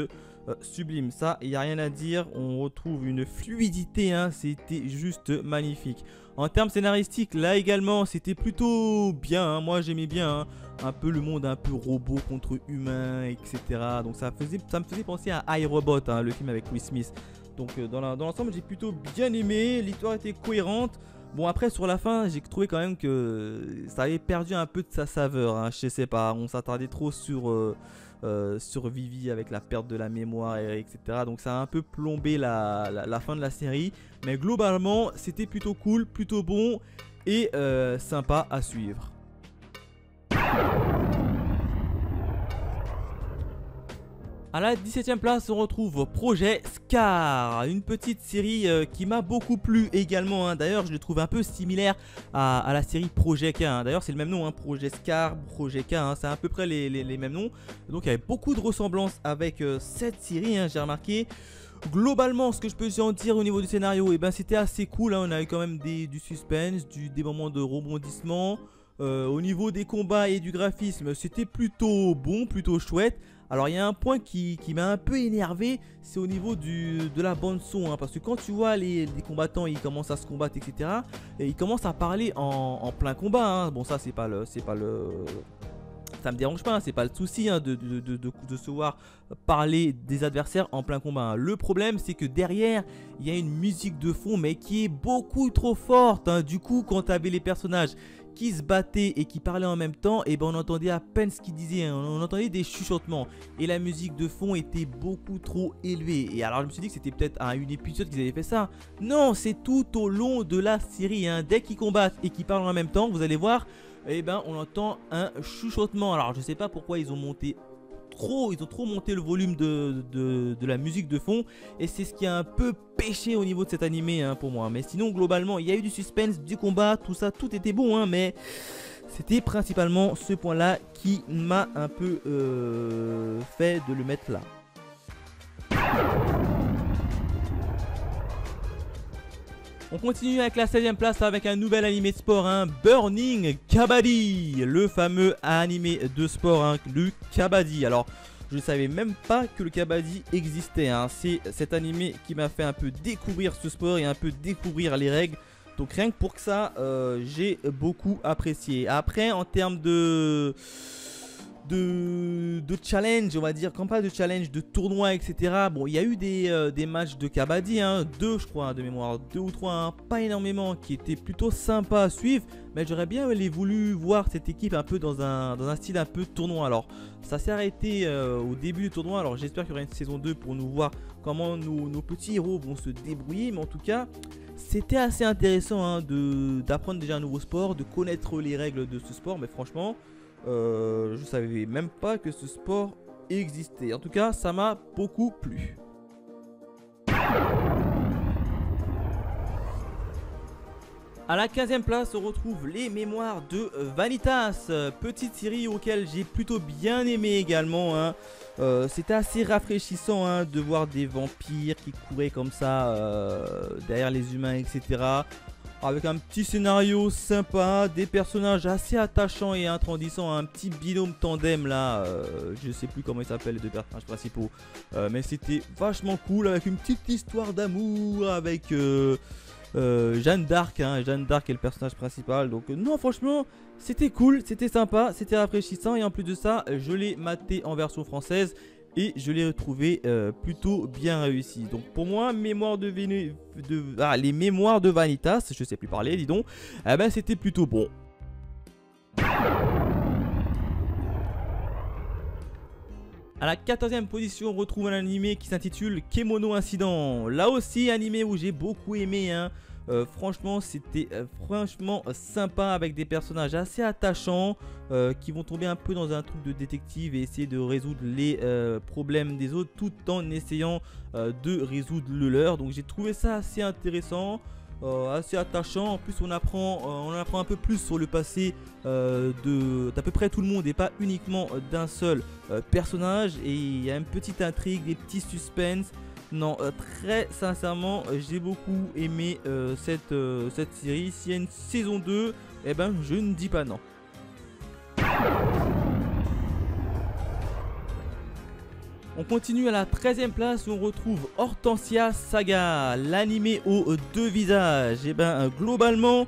sublime. Ça, il n'y a rien à dire. On retrouve une fluidité, hein. C'était juste magnifique. En termes scénaristiques, là également, c'était plutôt bien, hein. Moi, j'aimais bien, hein, un peu le monde un peu robot contre humain, etc. Donc ça me faisait penser à iRobot, hein, le film avec Will Smith. Donc dans l'ensemble, j'ai plutôt bien aimé. L'histoire était cohérente. Bon, après sur la fin, j'ai trouvé quand même que ça avait perdu un peu de sa saveur, hein. Je sais pas, on s'attardait trop sur Vivy avec la perte de la mémoire, etc. Donc ça a un peu plombé la fin de la série. Mais globalement, c'était plutôt cool, plutôt bon et sympa à suivre. À la 17e place, on retrouve Projet Scar, une petite série qui m'a beaucoup plu également. Hein. D'ailleurs, je le trouve un peu similaire à la série Projet K. Hein. D'ailleurs, c'est le même nom, hein. Projet Scar, Projet K, hein. C'est à peu près les mêmes noms. Donc, il y avait beaucoup de ressemblances avec cette série, hein, j'ai remarqué. Globalement, ce que je peux en dire au niveau du scénario, eh ben, c'était assez cool. Hein. On avait quand même du suspense, des moments de rebondissement. Au niveau des combats et du graphisme, c'était plutôt bon, plutôt chouette. Alors il y a un point qui m'a un peu énervé, c'est au niveau de la bande son, hein, parce que quand tu vois les combattants, ils commencent à se combattre, etc. Et ils commencent à parler en plein combat. Hein. Bon, ça ça me dérange pas, hein, c'est pas le souci, hein, de se voir parler des adversaires en plein combat. Hein. Le problème, c'est que derrière, il y a une musique de fond, mais qui est beaucoup trop forte. Hein. Du coup, quand tu avais les personnages qui se battaient et qui parlaient en même temps, et ben on entendait à peine ce qu'ils disaient, hein. On entendait des chuchotements et la musique de fond était beaucoup trop élevée. Et alors je me suis dit que c'était peut-être à une épisode qu'ils avaient fait ça. Non, c'est tout au long de la série, hein. Dès qu'ils combattent et qu'ils parlent en même temps, vous allez voir, et ben on entend un chuchotement. Alors je sais pas pourquoi ils ont trop monté le volume de la musique de fond, et c'est ce qui a un peu pêché au niveau de cet animé, hein, pour moi. Mais sinon globalement il y a eu du suspense, du combat, tout ça, tout était bon, hein, mais c'était principalement ce point là qui m'a un peu fait de le mettre là. On continue avec la 16e place avec un nouvel animé de sport, hein, Burning Kabaddi, le fameux animé de sport, hein, le Kabaddi. Alors, je ne savais même pas que le Kabaddi existait, hein. C'est cet animé qui m'a fait un peu découvrir ce sport et un peu découvrir les règles. Donc rien que pour que ça, j'ai beaucoup apprécié. Après, en termes de challenge, on va dire, quand pas de challenge, de tournoi, etc. Bon, il y a eu des matchs de Kabaddi, hein, 2 je crois, de mémoire, 2 ou 3, hein, pas énormément, qui étaient plutôt sympas à suivre. Mais j'aurais bien voulu voir cette équipe un peu dans un style un peu tournoi. Alors, ça s'est arrêté au début du tournoi. Alors, j'espère qu'il y aura une saison 2 pour nous voir comment nos petits héros vont se débrouiller. Mais en tout cas, c'était assez intéressant, hein, d'apprendre déjà un nouveau sport, de connaître les règles de ce sport. Mais franchement, je savais même pas que ce sport existait. En tout cas, ça m'a beaucoup plu. À la 15e place, on retrouve les mémoires de Vanitas, petite série auquel j'ai plutôt bien aimé également, hein. C'était assez rafraîchissant, hein, de voir des vampires qui couraient comme ça derrière les humains, etc. Avec un petit scénario sympa, des personnages assez attachants et intrandissants, un petit binôme tandem là, je sais plus comment il s'appelle les deux personnages principaux, mais c'était vachement cool, avec une petite histoire d'amour avec Jeanne d'Arc, hein. Jeanne d'Arc est le personnage principal, donc non, franchement c'était cool, c'était sympa, c'était rafraîchissant, et en plus de ça je l'ai maté en version française et je l'ai retrouvé plutôt bien réussi. Donc pour moi, les mémoires de Vanitas, je sais plus parler, dis donc, eh ben c'était plutôt bon. À la 14e position, on retrouve un animé qui s'intitule Kemono Incident. Là aussi, animé où j'ai beaucoup aimé, hein. Franchement, c'était franchement sympa, avec des personnages assez attachants qui vont tomber un peu dans un truc de détective et essayer de résoudre les problèmes des autres tout en essayant de résoudre le leur. Donc j'ai trouvé ça assez intéressant, assez attachant. En plus on apprend un peu plus sur le passé d'à peu près tout le monde et pas uniquement d'un seul personnage. Et il y a une petite intrigue, des petits suspens. Non, très sincèrement, j'ai beaucoup aimé cette série. S'il y a une saison 2, eh ben je ne dis pas non. On continue à la 13e place où on retrouve Hortensia Saga, l'animé aux deux visages. Et ben globalement,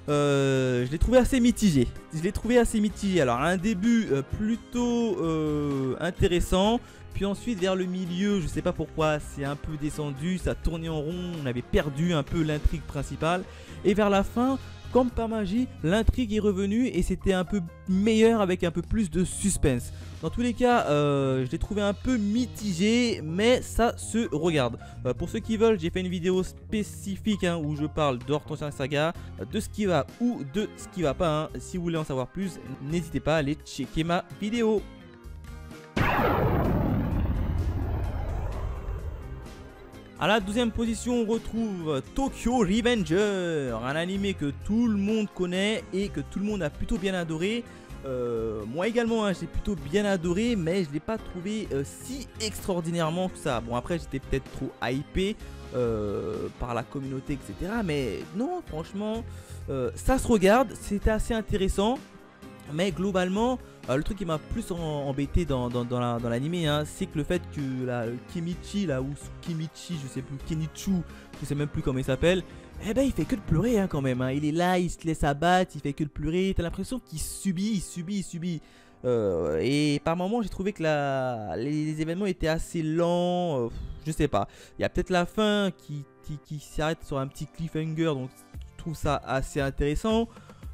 je l'ai trouvé assez mitigé. Alors un début plutôt intéressant. Puis ensuite vers le milieu, je sais pas pourquoi, c'est un peu descendu, ça tournait en rond, on avait perdu un peu l'intrigue principale. Et vers la fin, comme par magie, l'intrigue est revenue et c'était un peu meilleur avec un peu plus de suspense. Dans tous les cas, je l'ai trouvé un peu mitigé, mais ça se regarde. Pour ceux qui veulent, j'ai fait une vidéo spécifique, hein, où je parle d'Hortensia Saga, de ce qui va ou de ce qui va pas, hein. Si vous voulez en savoir plus, n'hésitez pas à aller checker ma vidéo. À la 12e position, on retrouve Tokyo Revenger, un animé que tout le monde connaît et que tout le monde a plutôt bien adoré. Moi également, hein, j'ai plutôt bien adoré, mais je l'ai pas trouvé si extraordinairement que ça. Bon, après, j'étais peut-être trop hypé par la communauté, etc. Mais non, franchement, ça se regarde, c'était assez intéressant. Mais globalement, le truc qui m'a plus embêté dans l'animé, hein, c'est que le fait que Kimichi, là, ou Kimichi, je sais plus, Kenichu, je sais même plus comment il s'appelle, eh ben il fait que de pleurer hein, quand même. Hein. Il est là, il se laisse abattre, il fait que de pleurer. T'as l'impression qu'il subit. Et par moments, j'ai trouvé que les événements étaient assez lents. Je sais pas. Il y a peut-être la fin qui s'arrête sur un petit cliffhanger, donc je trouve ça assez intéressant.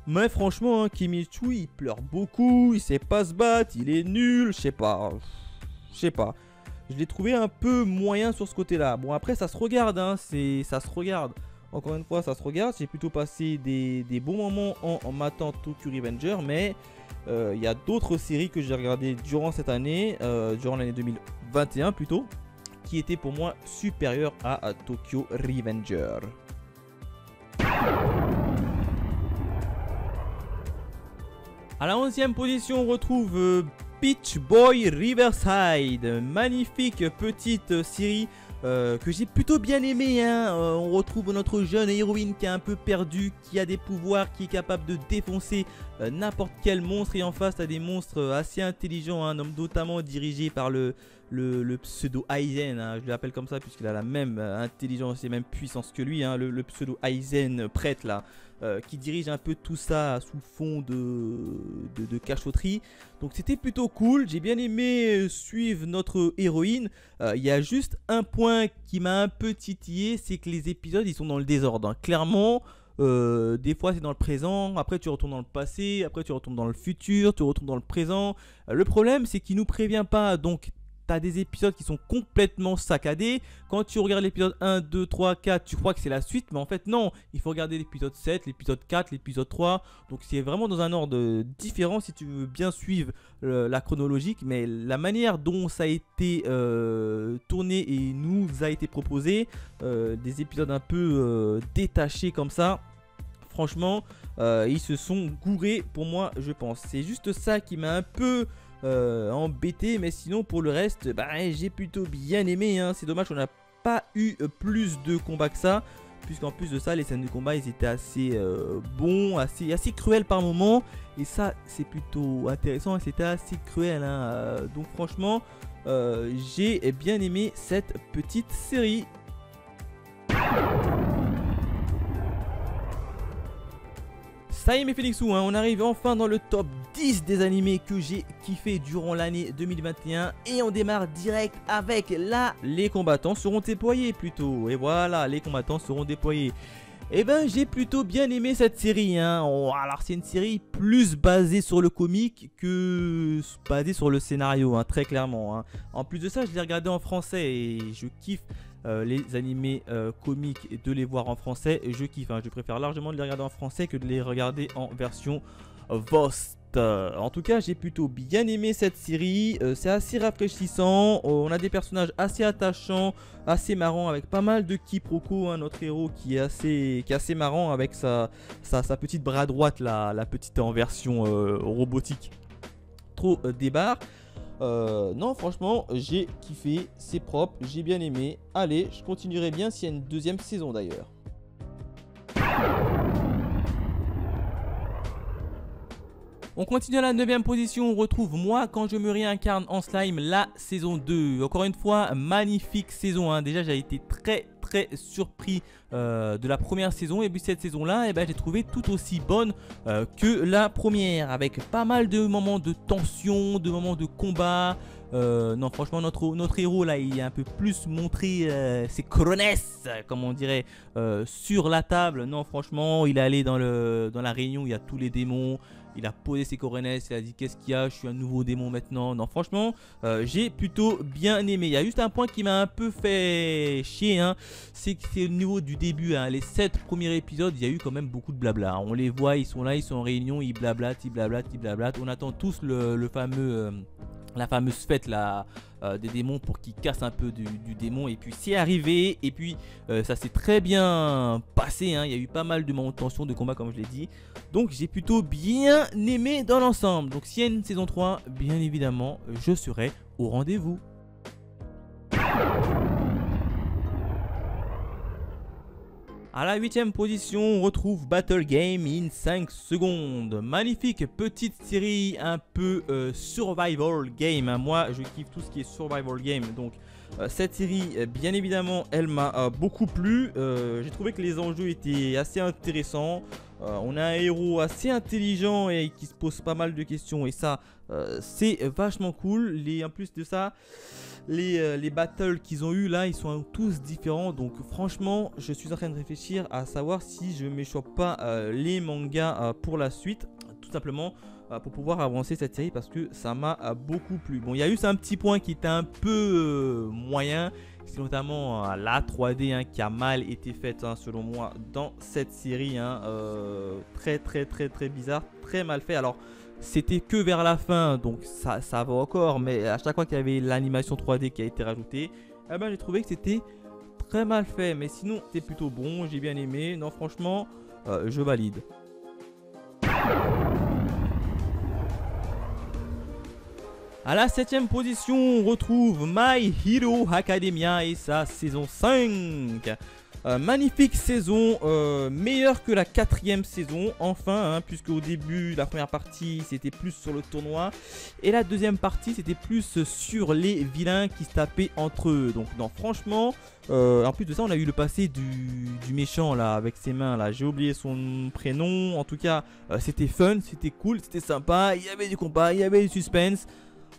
Mais franchement, hein, Kimichu, il pleure beaucoup, il sait pas se battre, il est nul, je sais pas. Je l'ai trouvé un peu moyen sur ce côté-là. Bon, après, ça se regarde, hein, ça se regarde. Encore une fois, ça se regarde. J'ai plutôt passé des bons moments en matant Tokyo Revenger, mais il y a d'autres séries que j'ai regardées durant cette année, durant l'année 2021 plutôt, qui étaient pour moi supérieures à Tokyo Revenger. À la 11e position, on retrouve Peach Boy Riverside, magnifique petite série que j'ai plutôt bien aimé. Hein. On retrouve notre jeune héroïne qui est un peu perdue, qui a des pouvoirs, qui est capable de défoncer n'importe quel monstre. Et en face, tu as des monstres assez intelligents, hein, notamment dirigés par le pseudo Aizen. Hein. Je l'appelle comme ça puisqu'il a la même intelligence et même puissance que lui. Hein, le pseudo Aizen prêtre là. Qui dirige un peu tout ça sous fond de cachotterie. Donc c'était plutôt cool, j'ai bien aimé suivre notre héroïne. Il y a juste un point qui m'a un peu titillé, c'est que les épisodes ils sont dans le désordre. Hein. Clairement, des fois c'est dans le présent, après tu retournes dans le passé, après tu retournes dans le futur, tu retournes dans le présent. Le problème c'est qu'il nous prévient pas, donc t'as des épisodes qui sont complètement saccadés. Quand tu regardes l'épisode 1, 2, 3, 4, tu crois que c'est la suite, mais en fait non, il faut regarder l'épisode 7, l'épisode 4, l'épisode 3. Donc c'est vraiment dans un ordre différent si tu veux bien suivre la chronologique, mais la manière dont ça a été tourné et nous a été proposé, des épisodes un peu détachés comme ça, franchement, ils se sont gourés pour moi, je pense. C'est juste ça qui m'a un peu embêté, mais sinon pour le reste bah, j'ai plutôt bien aimé hein. C'est dommage qu'on n'a pas eu plus de combats que ça, puisqu'en plus de ça les scènes de combat ils étaient assez bons, assez cruels par moment, et ça c'est plutôt intéressant, c'était assez cruel hein. Donc franchement j'ai bien aimé cette petite série. Ça y est mes Félixou, hein, on arrive enfin dans le top 10 des animés que j'ai kiffé durant l'année 2021. Et on démarre direct avec les combattants seront déployés plutôt. Et voilà, les combattants seront déployés. Et ben j'ai plutôt bien aimé cette série hein. Alors c'est une série plus basée sur le comique que basée sur le scénario hein, très clairement hein. En plus de ça je l'ai regardé en français et je kiffe les animés comiques et de les voir en français, je kiffe hein. Je préfère largement de les regarder en français que de les regarder en version VOST. En tout cas j'ai plutôt bien aimé cette série, c'est assez rafraîchissant, on a des personnages assez attachants, assez marrants, avec pas mal de quiproquos hein. Notre héros qui est assez marrant avec sa petite bras droite, la petite en version robotique, trop débarre. Non franchement j'ai kiffé, c'est propre, j'ai bien aimé. Allez, je continuerai bien s'il y a une deuxième saison d'ailleurs. On continue à la 9e position, on retrouve Moi quand je me réincarne en slime, la saison 2. Encore une fois, magnifique saison hein. Déjà j'ai été très surpris de la première saison, et puis cette saison là eh ben, j'ai trouvé tout aussi bonne que la première, avec pas mal de moments de tension, de moments de combat. Non franchement notre héros là il a un peu plus montré ses coronesses comme on dirait sur la table. Non franchement il est allé dans la réunion où il y a tous les démons. Il a posé ses coronesses, il a dit qu'est-ce qu'il y a, je suis un nouveau démon maintenant. Non franchement j'ai plutôt bien aimé. Il y a juste un point qui m'a un peu fait chier hein. C'est que c'est au niveau du début hein. Les 7 premiers épisodes il y a eu quand même beaucoup de blabla. On les voit, ils sont là, ils sont en réunion, ils blablatent. On attend tous le fameux la fameuse fête là, des démons pour qu'ils cassent un peu du démon. Et puis c'est arrivé, et puis ça s'est très bien passé, hein. Il y a eu pas mal de moments de tension, de combat comme je l'ai dit. Donc j'ai plutôt bien aimé dans l'ensemble. Donc s'il y a une saison 3, bien évidemment, je serai au rendez-vous. À la 8ème position, on retrouve Battle Game in 5 secondes. Magnifique petite série un peu survival game, hein. Moi, je kiffe tout ce qui est survival game. Donc, cette série, bien évidemment, elle m'a beaucoup plu. J'ai trouvé que les enjeux étaient assez intéressants. On a un héros assez intelligent et qui se pose pas mal de questions. Et ça, c'est vachement cool. En plus de ça, les battles qu'ils ont eu là, ils sont tous différents. Donc franchement, je suis en train de réfléchir à savoir si je ne chope pas les mangas pour la suite. Tout simplement pour pouvoir avancer cette série, parce que ça m'a beaucoup plu. Bon, il y a eu un petit point qui était un peu moyen. C'est notamment la 3D, hein, qui a mal été faite, hein, selon moi, dans cette série, hein. Très bizarre, très mal fait. Alors c'était que vers la fin, donc ça va encore, mais à chaque fois qu'il y avait l'animation 3D qui a été rajoutée, eh ben, j'ai trouvé que c'était très mal fait. Mais sinon c'était plutôt bon, j'ai bien aimé. Non, franchement, je valide. À la 7ème position, on retrouve My Hero Academia et sa saison 5. Magnifique saison, meilleure que la 4ème saison, enfin, hein, puisque au début, la première partie, c'était plus sur le tournoi. Et la deuxième partie, c'était plus sur les vilains qui se tapaient entre eux. Donc non, franchement, en plus de ça, on a eu le passé du méchant, là, avec ses mains, là. J'ai oublié son prénom. En tout cas, c'était fun, c'était cool, c'était sympa. Il y avait du combat, il y avait du suspense.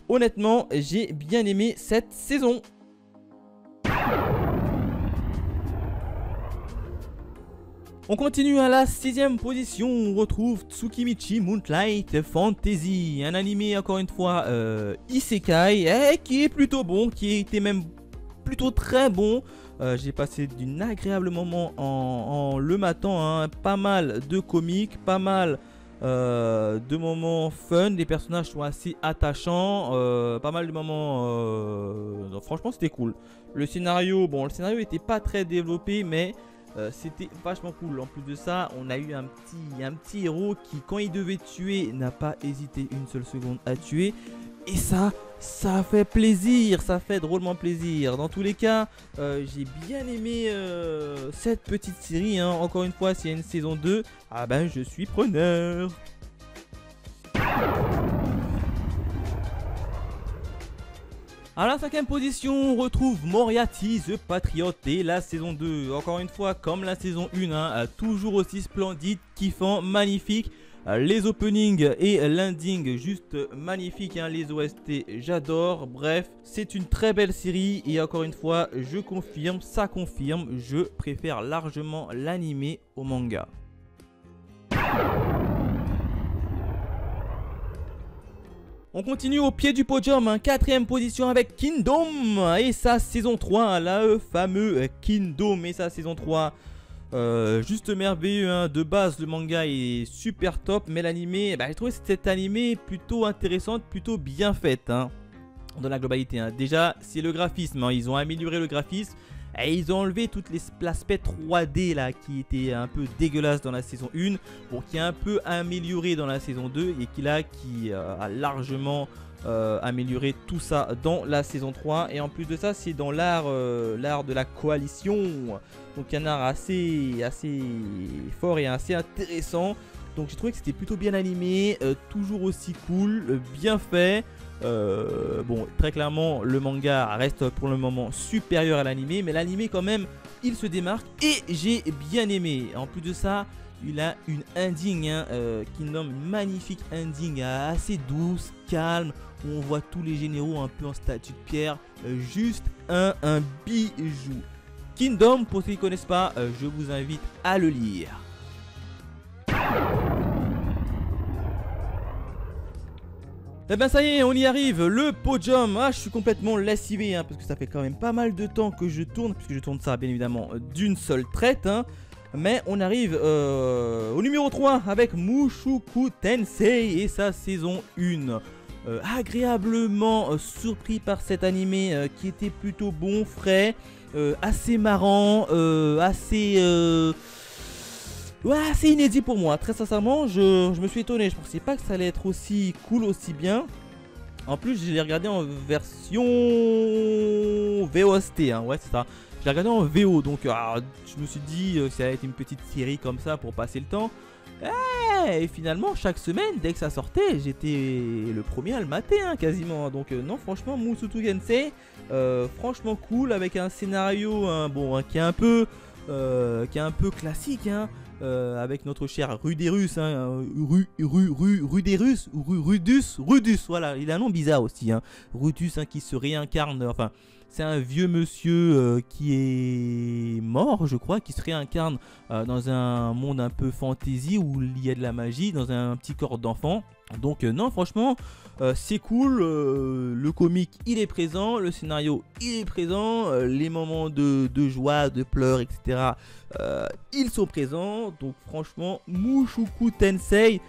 Honnêtement, j'ai bien aimé cette saison. On continue à la 6ème position, on retrouve Tsukimichi Moonlight Fantasy, un animé encore une fois isekai, qui est plutôt bon, qui était même plutôt très bon. J'ai passé d'un agréable moment en le matin, hein. Pas mal de comiques, pas mal de moments fun, les personnages sont assez attachants, pas mal de moments, non, franchement c'était cool. Le scénario, bon, le scénario était pas très développé, mais c'était vachement cool. En plus de ça, on a eu un petit héros qui, quand il devait tuer, n'a pas hésité une seule seconde à tuer. Et ça fait plaisir, ça fait drôlement plaisir. Dans tous les cas, j'ai bien aimé cette petite série, hein. Encore une fois, s'il y a une saison 2, ah ben je suis preneur. À la 5ème position, on retrouve Moriarty the Patriot et la saison 2. Encore une fois, comme la saison 1, hein, toujours aussi splendide, kiffant, magnifique. Les openings et l'ending juste magnifique, hein. Les OST j'adore. Bref, c'est une très belle série et encore une fois je confirme, ça confirme, je préfère largement l'anime au manga. On continue au pied du podium, hein, 4ème position avec Kingdom et sa saison 3, le fameux Kingdom et sa saison 3. Juste merveilleux, hein. De base le manga est super top, mais l'animé, j'ai trouvé cet animé plutôt intéressante, plutôt bien faite, hein, dans la globalité, hein. Déjà c'est le graphisme, hein. Ils ont amélioré le graphisme et ils ont enlevé tout l'aspect 3D là qui était un peu dégueulasse dans la saison 1, bon, qui est un peu amélioré dans la saison 2 et qui a largement améliorer tout ça dans la saison 3. Et en plus de ça, c'est dans l'art de la coalition, donc un art assez fort et assez intéressant. Donc j'ai trouvé que c'était plutôt bien animé, toujours aussi cool, bien fait. Bon, très clairement le manga reste pour le moment supérieur à l'animé, mais l'animé quand même il se démarque et j'ai bien aimé. En plus de ça, il a une ending, hein, Kingdom, une magnifique ending, assez douce, calme, où on voit tous les généraux un peu en statue de pierre, juste un bijou. Kingdom, pour ceux qui ne connaissent pas, je vous invite à le lire. Et ben ça y est, on y arrive, le podium. Je suis complètement lessivé, hein, parce que ça fait quand même pas mal de temps que je tourne, puisque je tourne ça bien évidemment d'une seule traite, hein. Mais on arrive au numéro 3 avec Mushoku Tensei et sa saison 1. agréablement surpris par cet animé qui était plutôt bon, frais, assez marrant, ouais, assez inédit pour moi. Très sincèrement, je me suis étonné. Je pensais pas que ça allait être aussi cool, aussi bien. En plus, je l'ai regardé en version VOST, hein, ouais, c'est ça. Je l'ai regardé en VO, donc je me suis dit ça allait être une petite série comme ça pour passer le temps. Et finalement, chaque semaine, dès que ça sortait, j'étais le premier à le mater, hein, quasiment. Donc non, franchement, Mushoku Tensei, franchement cool, avec un scénario bon, qui est un peu classique, hein. Avec notre cher Ruderus, hein, Ruderus ou Rudus, voilà, il a un nom bizarre aussi, hein, Rudus, hein, qui se réincarne, enfin, c'est un vieux monsieur qui est mort, je crois, qui se réincarne dans un monde un peu fantasy où il y a de la magie, dans un petit corps d'enfant. Donc non, franchement, c'est cool, le comique il est présent, le scénario il est présent, les moments de joie, de pleurs, etc. Ils sont présents, donc franchement, Mushoku Tensei,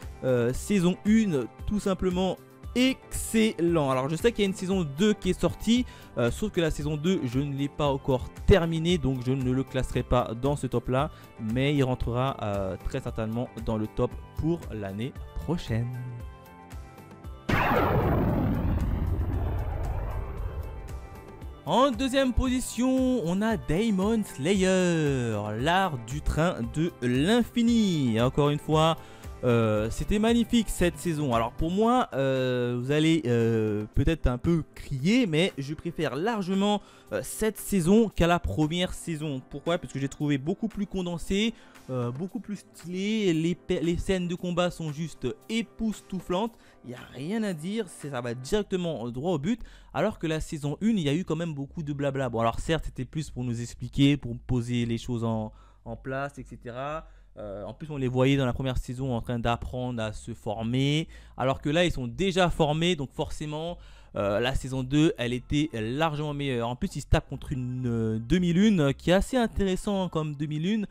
saison 1, tout simplement excellent. Alors je sais qu'il y a une saison 2 qui est sortie, sauf que la saison 2 je ne l'ai pas encore terminée, donc je ne le classerai pas dans ce top là, mais il rentrera très certainement dans le top pour l'année prochaine. En deuxième position, on a Demon Slayer, l'art du train de l'infini. Encore une fois, c'était magnifique cette saison. Alors pour moi, vous allez peut-être un peu crier, mais je préfère largement cette saison qu'à la première saison. Pourquoi? Parce que j'ai trouvé beaucoup plus condensé, beaucoup plus stylé. Les scènes de combat sont juste époustouflantes. Il n'y a rien à dire, ça va directement droit au but. Alors que la saison 1, il y a eu quand même beaucoup de blabla. Bon, alors certes, c'était plus pour nous expliquer, pour poser les choses en place, etc. En plus, on les voyait dans la première saison en train d'apprendre à se former. Alors que là, ils sont déjà formés, donc forcément, la saison 2, elle était largement meilleure. En plus, ils se tapent contre une 2001 qui est assez intéressant comme 2001.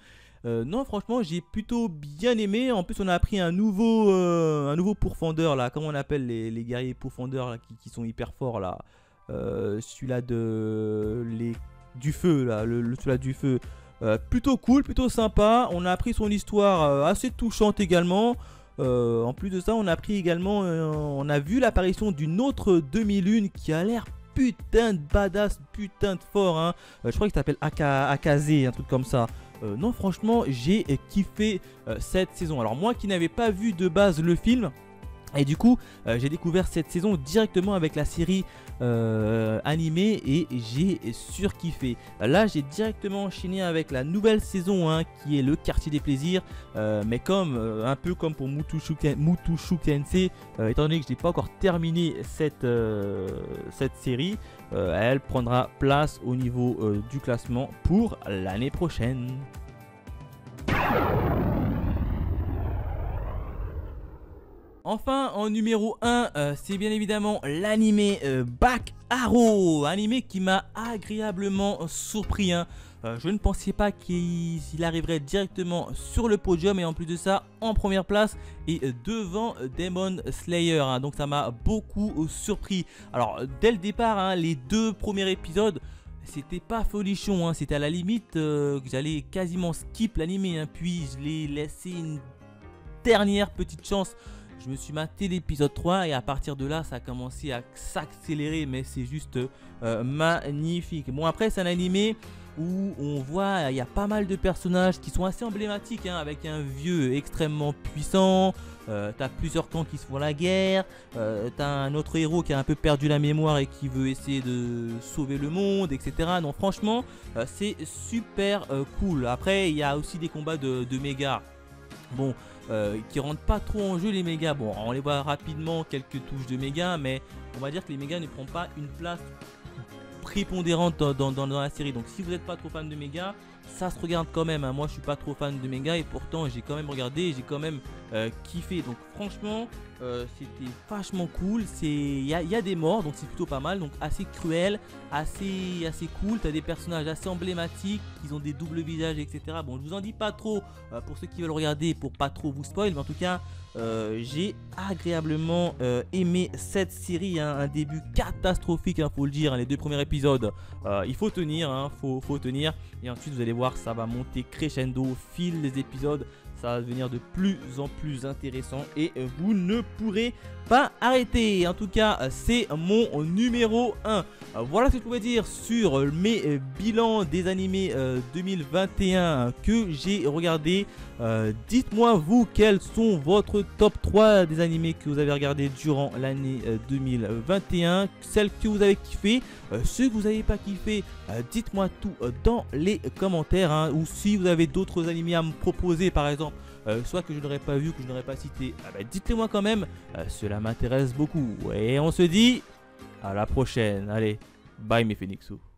Non, franchement, j'ai plutôt bien aimé. En plus, on a appris un nouveau pourfendeur là. Comment on appelle les guerriers pourfendeurs là, qui sont hyper forts là. Celui-là du feu là, celui-là du feu. Plutôt cool, plutôt sympa. On a appris son histoire assez touchante également. En plus de ça, on a appris également, on a vu l'apparition d'une autre 2001 qui a l'air putain de badass, putain de fort, hein. Je crois qu'il s'appelle Akaze, un truc comme ça. Non, franchement, j'ai kiffé cette saison. Alors moi qui n'avais pas vu de base le film, et du coup, j'ai découvert cette saison directement avec la série animée et j'ai surkiffé. Là, j'ai directement enchaîné avec la nouvelle saison, hein, qui est le quartier des plaisirs. Mais comme un peu comme pour Mushoku Tensei, étant donné que je n'ai pas encore terminé cette série, elle prendra place au niveau du classement pour l'année prochaine. Enfin, en numéro 1, c'est bien évidemment l'animé Back Arrow, animé qui m'a agréablement surpris, hein. Je ne pensais pas qu'il arriverait directement sur le podium et en plus de ça en première place et devant Demon Slayer, hein. Donc ça m'a beaucoup surpris. Alors dès le départ, hein, les 2 premiers épisodes, c'était pas folichon, hein. C'était à la limite que j'allais quasiment skip l'animé, hein. Puis je l'ai laissé une dernière petite chance. Je me suis maté l'épisode 3 et à partir de là ça a commencé à s'accélérer, mais c'est juste magnifique. Bon, après c'est un animé où on voit il y a pas mal de personnages qui sont assez emblématiques, hein, avec un vieux extrêmement puissant, t'as plusieurs camps qui se font la guerre, t'as un autre héros qui a un peu perdu la mémoire et qui veut essayer de sauver le monde, etc. Donc franchement c'est super cool. Après il y a aussi des combats de méga. Bon, qui rentrent pas trop en jeu les mégas. Bon, on les voit rapidement, quelques touches de méga, mais on va dire que les mégas ne prennent pas une place prépondérante dans la série. Donc si vous n'êtes pas trop fan de Mega, ça se regarde quand même, hein. Moi je suis pas trop fan de Mega et pourtant j'ai quand même regardé et j'ai quand même kiffé. Donc franchement c'était vachement cool. Il y a des morts, donc c'est plutôt pas mal. Donc assez cruel, assez cool. T'as des personnages assez emblématiques, ils ont des doubles visages, etc. Bon, je vous en dis pas trop pour ceux qui veulent regarder, pour pas trop vous spoil, mais en tout cas j'ai agréablement aimé cette série, hein. Un début catastrophique, hein, faut le dire, hein. Les 2 premiers épisodes, il faut tenir, hein, faut tenir, et ensuite vous allez voir, ça va monter crescendo au fil des épisodes. Ça va devenir de plus en plus intéressant et vous ne pourrez pas arrêter. En tout cas, c'est mon numéro 1. Voilà ce que je pouvais dire sur mes bilans des animés 2021 que j'ai regardé. Dites-moi vous quels sont votre top 3 des animés que vous avez regardé durant l'année 2021, celles que vous avez kiffé, ceux que vous n'avez pas kiffé, dites-moi tout dans les commentaires, hein, ou si vous avez d'autres animés à me proposer par exemple, soit que je n'aurais pas vu, que je n'aurais pas cité, dites-le moi quand même, cela m'intéresse beaucoup. Et on se dit à la prochaine, allez, bye mes Phoenixous.